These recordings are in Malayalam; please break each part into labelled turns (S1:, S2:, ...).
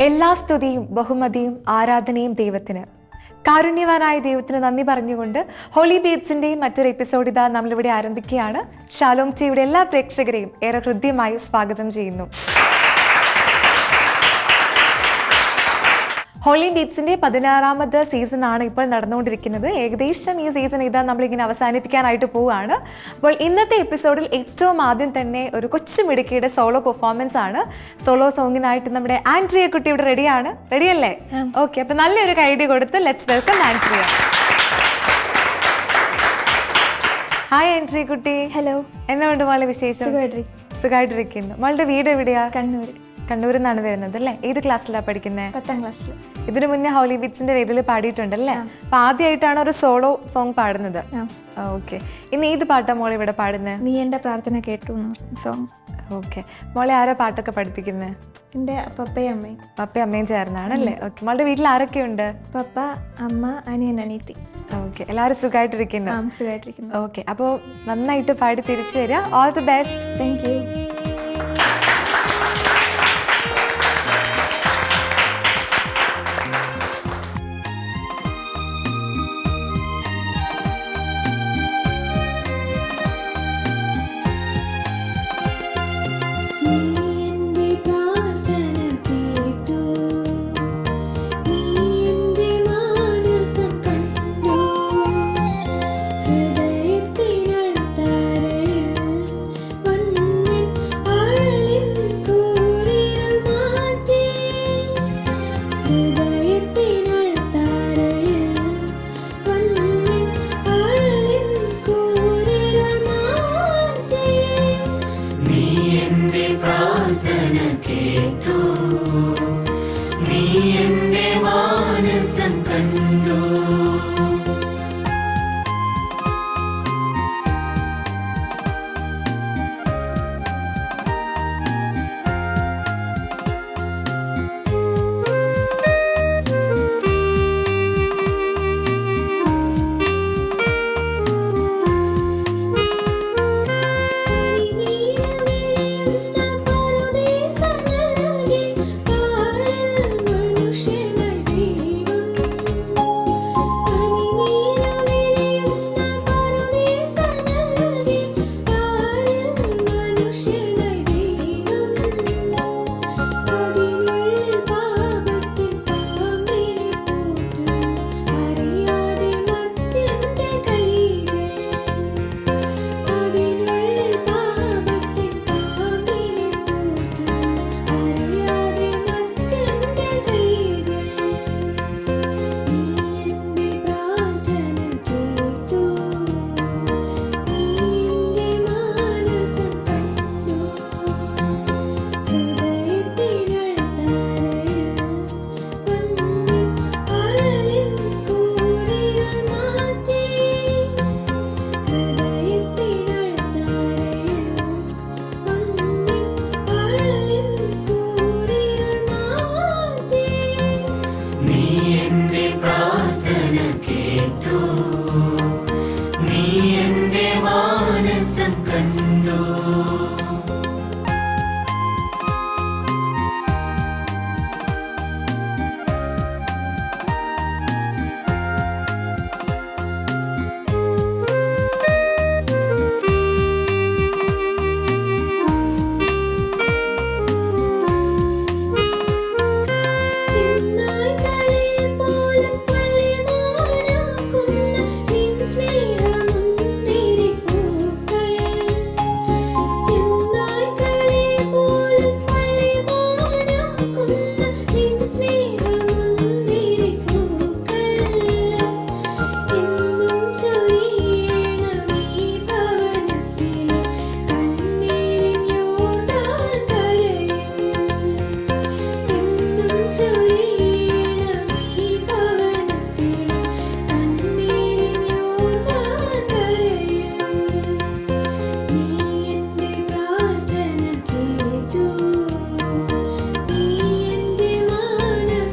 S1: എല്ലാ സ്തുതിയും ബഹുമതിയും ആരാധനയും ദൈവത്തിന്. കാരുണ്യവാനായ ദൈവത്തിന് നന്ദി പറഞ്ഞുകൊണ്ട് ഹോളി ബീറ്റ്സിൻ്റെയും മറ്റൊരു എപ്പിസോഡ് ഇതാ നമ്മളിവിടെ ആരംഭിക്കുകയാണ്. ഷാലോം ടിവിയുടെ എല്ലാ പ്രേക്ഷകരെയും ഏറെ ഹൃദ്യമായി സ്വാഗതം ചെയ്യുന്നു. ഹോളി ബീറ്റ്സിൻ്റെ 16ാമത് സീസണാണ് ഇപ്പോൾ നടന്നുകൊണ്ടിരിക്കുന്നത്. ഏകദേശം ഈ സീസൺ ഇതാ നമ്മളിങ്ങനെ അവസാനിപ്പിക്കാനായിട്ട് പോവുകയാണ്. അപ്പോൾ ഇന്നത്തെ എപ്പിസോഡിൽ ഏറ്റവും ആദ്യം തന്നെ ഒരു കൊച്ചു മിടുക്കിയുടെ സോളോ പെർഫോമൻസ് ആണ്. സോളോ സോങ്ങിനായിട്ട് നമ്മുടെ ആൻഡ്രിയ കുട്ടി ഇവിടെ റെഡിയാണ്. റെഡിയല്ലേ? ഓക്കെ, അപ്പോൾ നല്ലൊരു കൈഡി കൊടുത്ത് let's welcome Andrea. Hi Andrea കുട്ടി.
S2: ഹലോ.
S1: എന്നുണ്ട് മോളെ വിശേഷം? സുഖമായിട്ടിരിക്കുന്നു. മോളുടെ വീട് എവിടെയാ? കണ്ണൂരിൽ നിന്നാണ് വരുന്നത് അല്ലേ? ഏത് ക്ലാസ്സിലാണ് പഠിക്കുന്നത്?
S2: 10ാം ക്ലാസ്സിൽ.
S1: ഇതിനു മുന്നേ ഹോളി ബീറ്റ്സിന്റെ വേദിയിൽ പാടിയിട്ടുണ്ടല്ലേ? അപ്പൊ ആദ്യമായിട്ടാണ് ഒരു സോളോ സോങ് പാടുന്നത്. ഓക്കെ, ഇനി ഏത് പാട്ടാ മോളെ ഇവിടെ പാടുന്നത്?
S2: നീ എന്റെ പ്രാർത്ഥന കേട്ടു സോങ്.
S1: ഓക്കെ, മോളെ ആരാ പാട്ടൊക്കെ പഠിപ്പിക്കുന്നത്?
S2: എൻ്റെ പപ്പയും അമ്മയും.
S1: പപ്പയും അമ്മയും ചേർന്നാണല്ലേ? ഓക്കെ, മോളുടെ വീട്ടിൽ ആരൊക്കെയുണ്ട്?
S2: പപ്പ, അമ്മ, അനിയൻ, അനിയത്തി.
S1: ഓക്കെ, എല്ലാവരും സുഖമായിട്ടിരിക്കുന്നു?
S2: സുഖമായിട്ടിരിക്കുന്നു.
S1: ഓക്കെ, അപ്പോൾ നന്നായിട്ട് പാടി തിരിച്ചു വരിക. All the best.
S2: Thank you.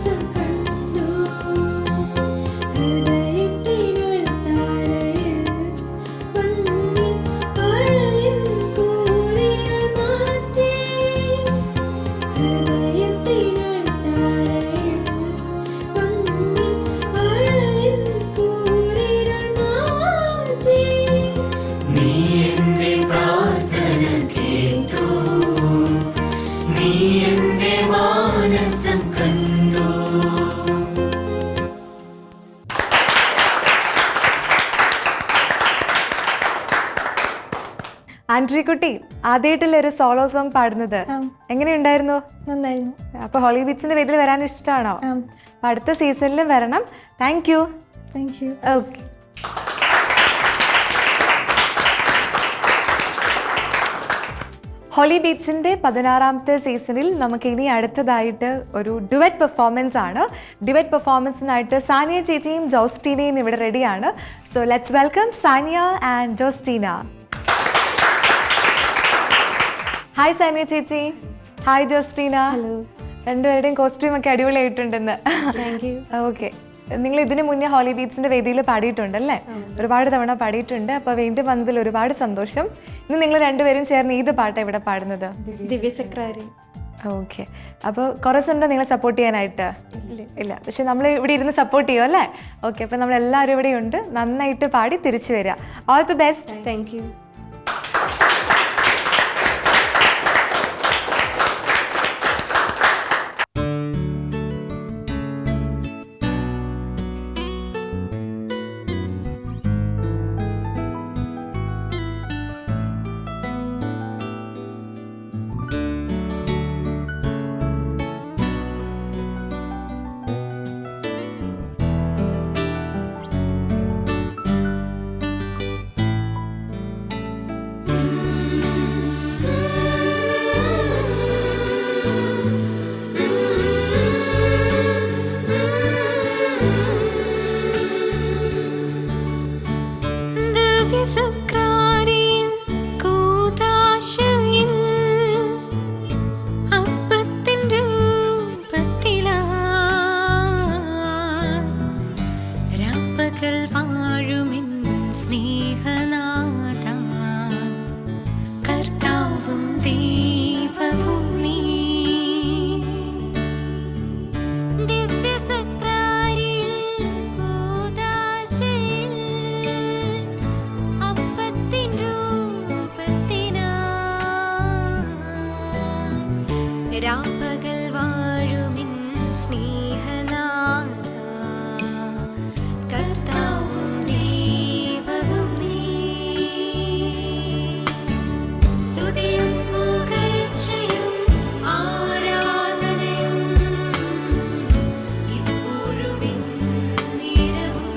S3: Some
S1: ആൻഡ്രി കുട്ടി ആദ്യമായിട്ടല്ലേ ഒരു സോളോ സോങ് പാടുന്നത്,
S2: ആ.
S1: എങ്ങനെയുണ്ടായിരുന്നു?
S2: നന്നായിരുന്നു.
S1: അപ്പൊ ഹോളി ബീറ്റ്സിന്റെ വേദിയിൽ വരാൻ ഇഷ്ടമാണോ?
S2: ആ.
S1: അപ്പൊ അടുത്ത സീസണിലും വരണം. Thank you.
S2: Thank you.
S1: Okay. Holy ബീറ്റ്സിൻ്റെ 16ാമത്തെ സീസണിൽ നമുക്ക് ഇനി അടുത്തതായിട്ട് ഒരു ഡുവറ്റ് പെർഫോമൻസ് ആണ്. ഡുവറ്റ് പെർഫോമൻസിനായിട്ട് സാനിയ ചേച്ചിയും ജോസ്റ്റീനയും ഇവിടെ റെഡിയാണ്. So let's welcome Sania and Jostina. Hi Sania ചേച്ചി. ഹായ് ജോസ്റ്റീന. രണ്ടുപേരുടെയും കോസ്റ്റ്യൂം ഒക്കെ അടിപൊളിയായിട്ടുണ്ടെന്ന്. ഓക്കെ. നിങ്ങൾ ഇതിനു മുന്നേ ഹോളി ബീറ്റ്സിന്റെ വേദിയിൽ പാടിയിട്ടുണ്ടല്ലേ? ഒരുപാട് തവണ പാടിയിട്ടുണ്ട്. അപ്പോൾ വീണ്ടും വന്നതിൽ ഒരുപാട് സന്തോഷം. ഇന്ന് നിങ്ങൾ രണ്ടുപേരും ചേർന്ന് ഏത് പാട്ടാണ് ഇവിടെ പാടുന്നത്?
S3: ദിവ്യസക്രാരി.
S1: ഓക്കെ. അപ്പോൾ കുറച്ച് ഉണ്ടോ നിങ്ങളെ സപ്പോർട്ട് ചെയ്യാനായിട്ട്? ഇല്ല, പക്ഷെ നമ്മൾ ഇവിടെ ഇരുന്ന് സപ്പോർട്ട് ചെയ്യും അല്ലേ? ഓക്കെ. അപ്പോൾ നമ്മളെല്ലാവരും ഇവിടെ ഉണ്ട്. നന്നായിട്ട് പാടി തിരിച്ചു വരിക. All the best.
S3: Thank U.
S4: രാപ്പകൽ വാഴുമിൻ സ്നേഹനാഥ, കർത്താവും ദൈവവും നീ. സ്തുതിയും പുകഴ്ചയും ആരാധനയും ഇപ്പോഴും ഇന്നിരവും.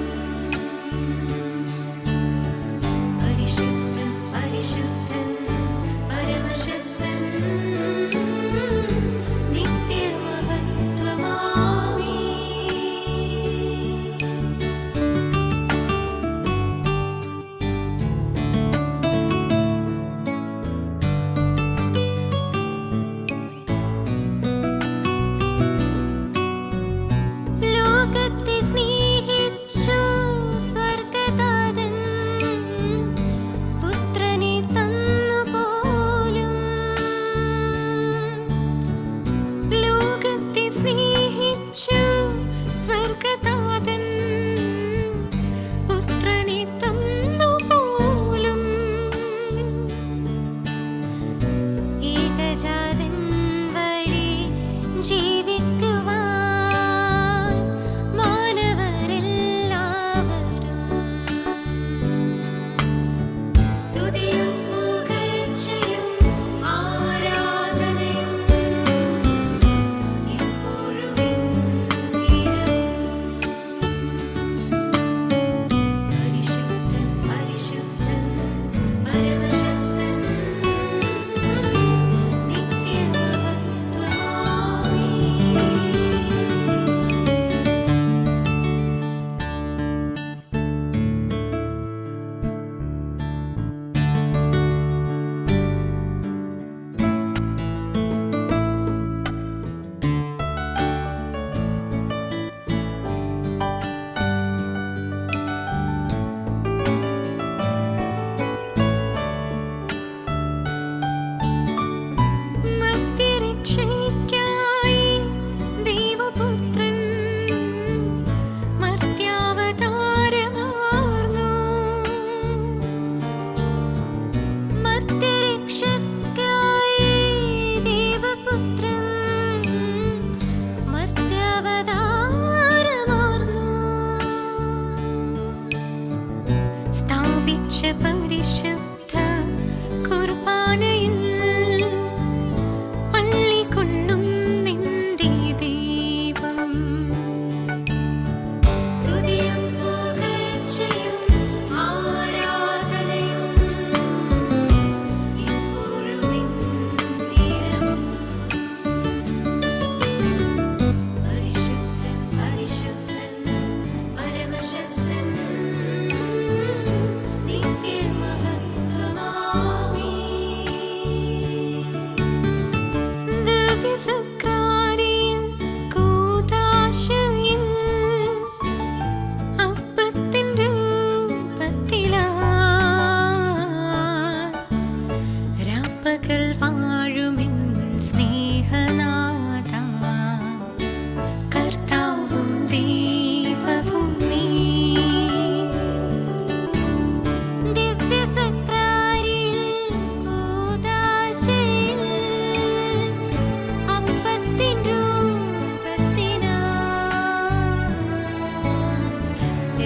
S4: പരിശുദ്ധൻ പരിശുദ്ധൻ പരമശക്തൻ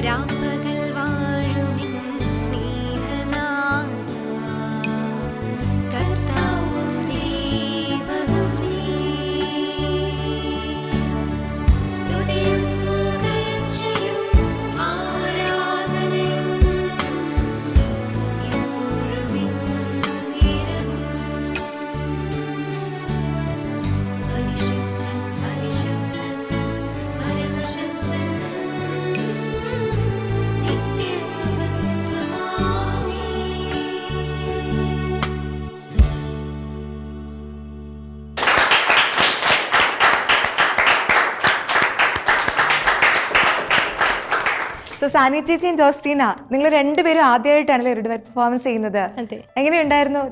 S4: രാപ്പകൽ വാഴുമിൻ സ്നേഹനാഥ കർത്താവും ദൈവവും നീ സ്തുതിയും പുകഴ്ചയും ആരാധനയും എപ്പോഴും ഇരവും പരിശുദ്ധൻ പരിശുദ്ധൻ പരമശക്തൻ
S1: സോ സാനി ചേച്ചിയും ജോസ്റ്റീന, നിങ്ങൾ രണ്ടുപേരും ആദ്യമായിട്ടാണല്ലേ ഒരു പെർഫോമൻസ് ചെയ്യുന്നത്?
S3: അതെ,
S1: എങ്ങനെയുണ്ടായിരുന്നു?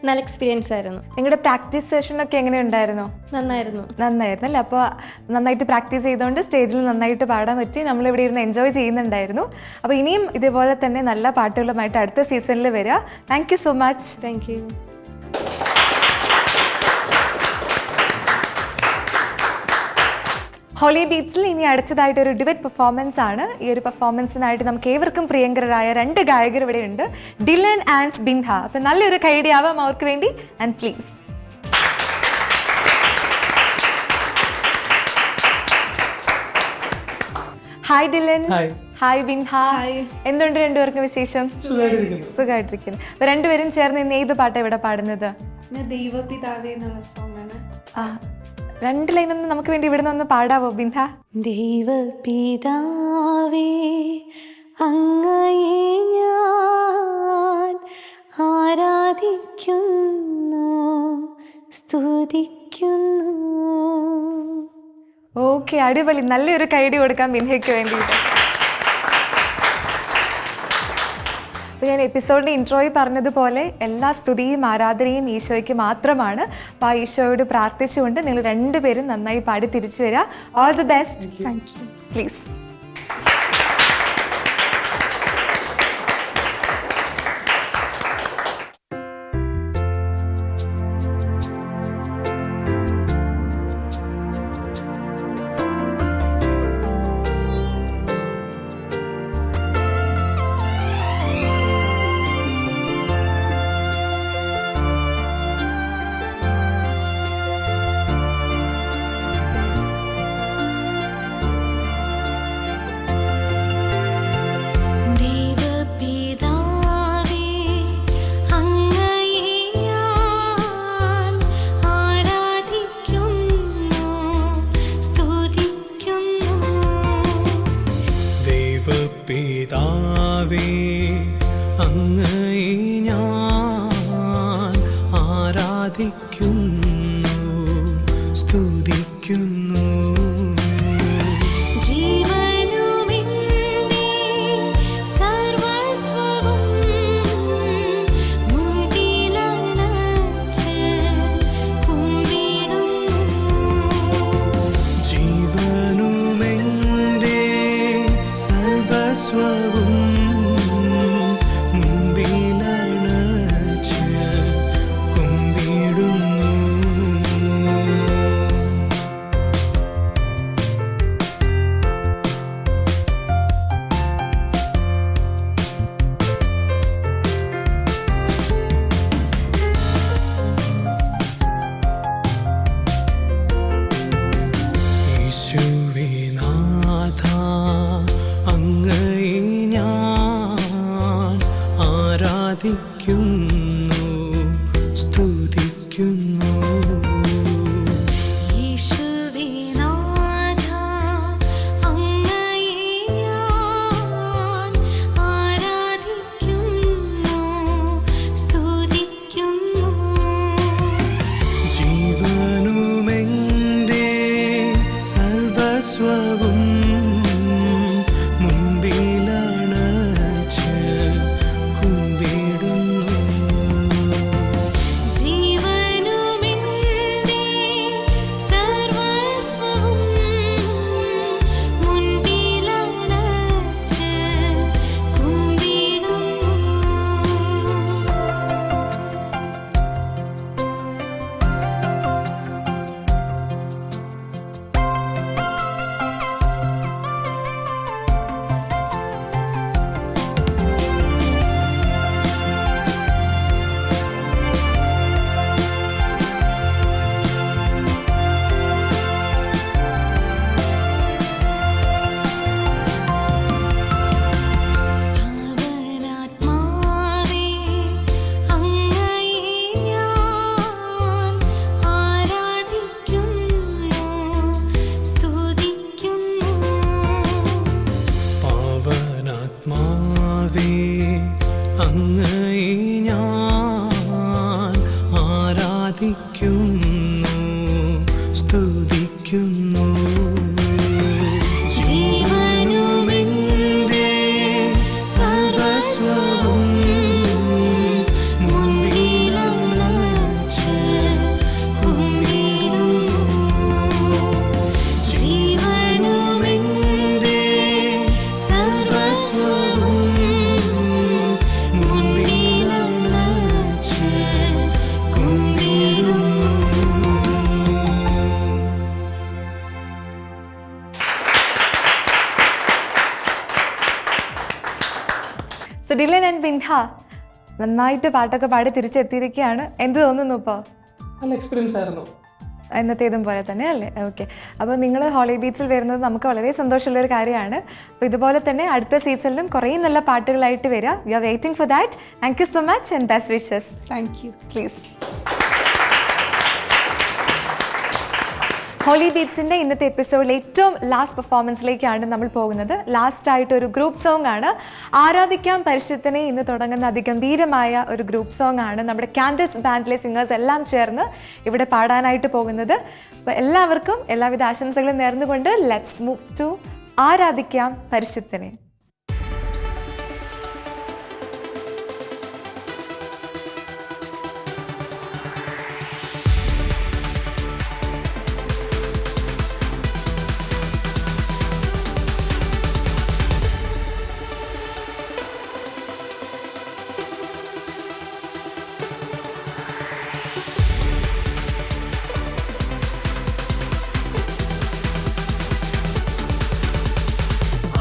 S3: നല്ല എക്സ്പീരിയൻസ് ആയിരുന്നു.
S1: നിങ്ങളുടെ പ്രാക്ടീസ് സെഷനൊക്കെ എങ്ങനെയുണ്ടായിരുന്നു?
S3: നന്നായിരുന്നു.
S1: നന്നായിരുന്നു അല്ലേ? അപ്പോൾ നന്നായിട്ട് പ്രാക്ടീസ് ചെയ്തുകൊണ്ട് സ്റ്റേജിൽ നന്നായിട്ട് പാടാൻ പറ്റി. നമ്മളിവിടെ ഇരുന്ന് എൻജോയ് ചെയ്യുന്നുണ്ടായിരുന്നു. അപ്പോൾ ഇനിയും ഇതുപോലെ തന്നെ നല്ല പാട്ടുകളുമായിട്ട് അടുത്ത സീസണിൽ വരിക. Thank you so much.
S3: Thank you.
S1: Holy ബീറ്റ്സിൽ ഇനി അടുത്തതായിട്ട് ഒരു ഡിബറ്റ് പെർഫോമൻസ് ആണ്. ഈ ഒരു പെർഫോമൻസിനായിട്ട് നമുക്ക് ഏവർക്കും പ്രിയങ്കരായ 2 ഗായകർ ഇവിടെ ഉണ്ട്, ഡിലൻ ആൻഡ് ബിൻഹ. അപ്പം നല്ലൊരു കൈഡിയാവാം അവർക്ക് വേണ്ടി. And please. Hi Dylan. Hi Binha. എന്തുണ്ട് രണ്ടുപേർക്കും വിശേഷം? സുഖമായിട്ടിരിക്കുന്നു. അപ്പൊ രണ്ടുപേരും ചേർന്ന് ഇന്ന് ഏത് പാട്ടാണ് ഇവിടെ പാടുന്നത്?
S2: ദൈവപിതാവേ എന്നുള്ള സോങ് ആണ്.
S1: 2 ലൈനൊന്നും നമുക്ക് വേണ്ടി ഇവിടെ നിന്ന് പാടാവോ ബിൻഹ?
S5: ദൈവപിതാവേ അങ്ങയെ ഞാൻ ആരാധിക്കുന്നു സ്തുതിക്കുന്നു.
S1: ഓക്കെ, അടിപൊളി. നല്ലൊരു കൈഡി കൊടുക്കാം ബിൻഹയ്ക്ക് വേണ്ടിയിട്ട്. അപ്പോൾ ഞാൻ എപ്പിസോഡിൻ്റെ ഇൻട്രോയിൽ പറഞ്ഞതുപോലെ എല്ലാ സ്തുതിയും ആരാധനയും ഈശോയ്ക്ക് മാത്രമാണ്. അപ്പോൾ ആ ഈശോയോട് പ്രാർത്ഥിച്ചുകൊണ്ട് നിങ്ങൾ രണ്ടുപേരും നന്നായി പാടി തിരിച്ചു വരിക. All the best.
S2: Thank you.
S1: Please.
S6: അങ്ങയെ ഞാൻ ആരാധിക്കുന്നു, സ്തുതിക്കുന്നു. ജീവനുമെന്റെ സർവസ്വവും മുൻപിലണച്ച് കുമ്പിടുന്നു. ജീവനുമെന്റെ സർവസ്വവും മുൻപിലണച്ച് കുമ്പിടുന്നു.
S1: സോ ഡിലൻ ആൻഡ് ബിൻഹ നന്നായിട്ട് പാട്ടൊക്കെ പാടി തിരിച്ചെത്തിയിരിക്കുകയാണ്. എന്ത് തോന്നുന്നു ഇപ്പോൾ?
S7: നല്ല എക്സ്പീരിയൻസ് ആയിരുന്നു.
S1: എന്നത്തേതും പോലെ തന്നെ അല്ലേ? ഓക്കെ. അപ്പോൾ നിങ്ങൾ ഹോളി ബീച്ചിൽ വരുന്നത് നമുക്ക് വളരെ സന്തോഷമുള്ളൊരു കാര്യമാണ്. അപ്പോൾ ഇതുപോലെ തന്നെ അടുത്ത സീസണിലും കുറേ നല്ല പാട്ടുകളായിട്ട് വരിക. We are waiting for that. Thank you so much and best wishes.
S2: Thank you.
S1: Please. Holy ബീറ്റ്സിൻ്റെ ഇന്നത്തെ എപ്പിസോഡിൽ ഏറ്റവും ലാസ്റ്റ് പെർഫോമൻസിലേക്കാണ് നമ്മൾ പോകുന്നത്. ലാസ്റ്റായിട്ട് ഒരു ഗ്രൂപ്പ് സോങ് ആണ്. ആരാധിക്കാം പരിശുദ്ധനെ ഇന്ന് തുടങ്ങുന്ന അതിഗംഭീരമായ ഒരു ഗ്രൂപ്പ് സോങ് ആണ് നമ്മുടെ കാൻഡിൽസ് ബാൻഡിലെ സിംഗേഴ്സ് എല്ലാം ചേർന്ന് ഇവിടെ പാടാനായിട്ട് പോകുന്നത്. അപ്പോൾ എല്ലാവർക്കും എല്ലാവിധ ആശംസകളും നേർന്നുകൊണ്ട് ലെറ്റ്സ് മൂവ് ടു ആരാധിക്കാം പരിശുദ്ധനെ.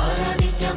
S4: ആരാധിക്കാം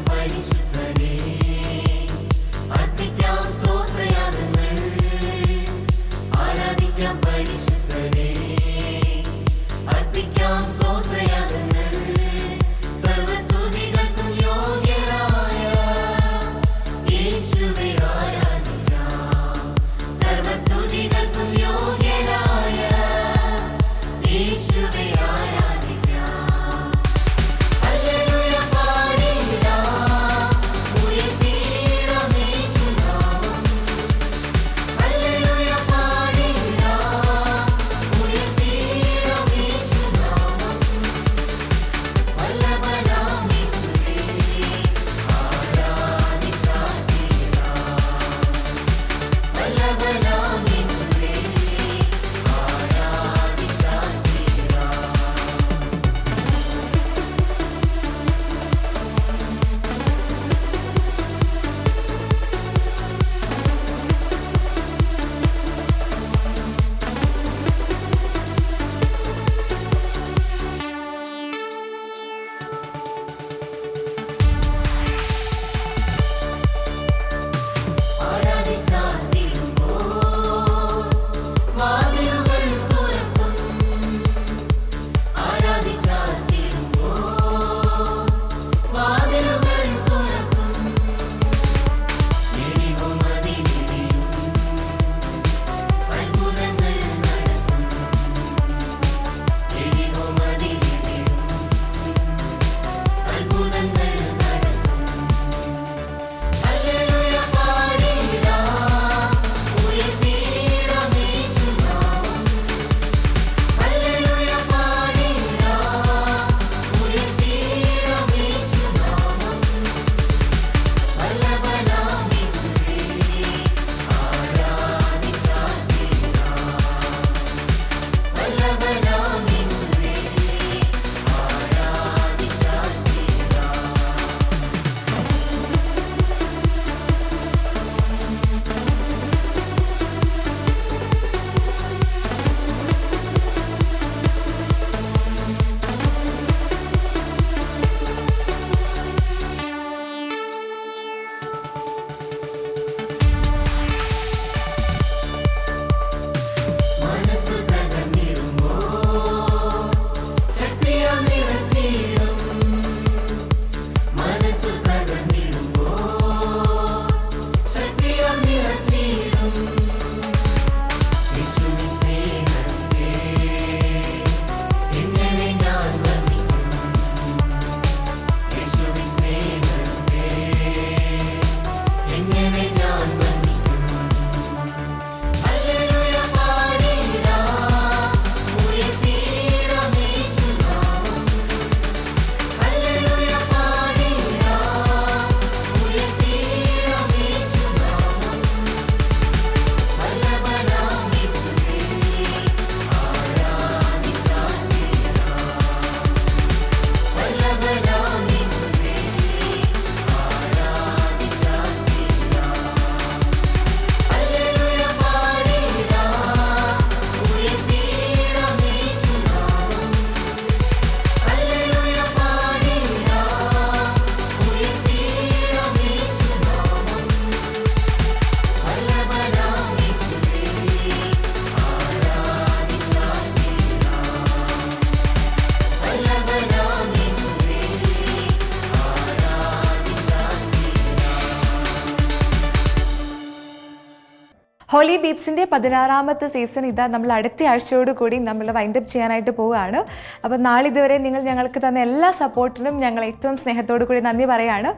S1: ഹോളി ബീറ്റ്സിൻ്റെ 16ാമത്തെ സീസൺ ഇതാ നമ്മൾ അടുത്ത ആഴ്ചയോട് കൂടി നമ്മൾ വൈൻഡപ്പ് ചെയ്യാനായിട്ട് പോവുകയാണ്. അപ്പോൾ നാളിതുവരെ നിങ്ങൾ ഞങ്ങൾക്ക് തന്ന എല്ലാ സപ്പോർട്ടിനും ഞങ്ങൾ ഏറ്റവും സ്നേഹത്തോടു കൂടി നന്ദി പറയുകയാണ്.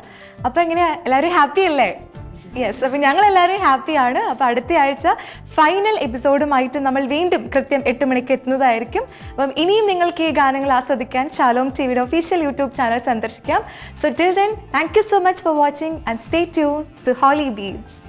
S1: അപ്പോൾ എങ്ങനെയാണ്, എല്ലാവരും ഹാപ്പി അല്ലേ? യെസ്, അപ്പോൾ ഞങ്ങളെല്ലാവരും ഹാപ്പിയാണ്. അപ്പോൾ അടുത്ത ആഴ്ച ഫൈനൽ എപ്പിസോഡുമായിട്ട് നമ്മൾ വീണ്ടും കൃത്യം 8 മണിക്ക് എത്തുന്നതായിരിക്കും. അപ്പം ഇനിയും നിങ്ങൾക്ക് ഈ ഗാനങ്ങൾ ആസ്വദിക്കാൻ ഷാലോം ടിവിയുടെ ഒഫീഷ്യൽ യൂട്യൂബ് ചാനൽ സന്ദർശിക്കാം. So till then, thank you so much for watching and stay tune to holy beats.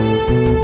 S5: thank you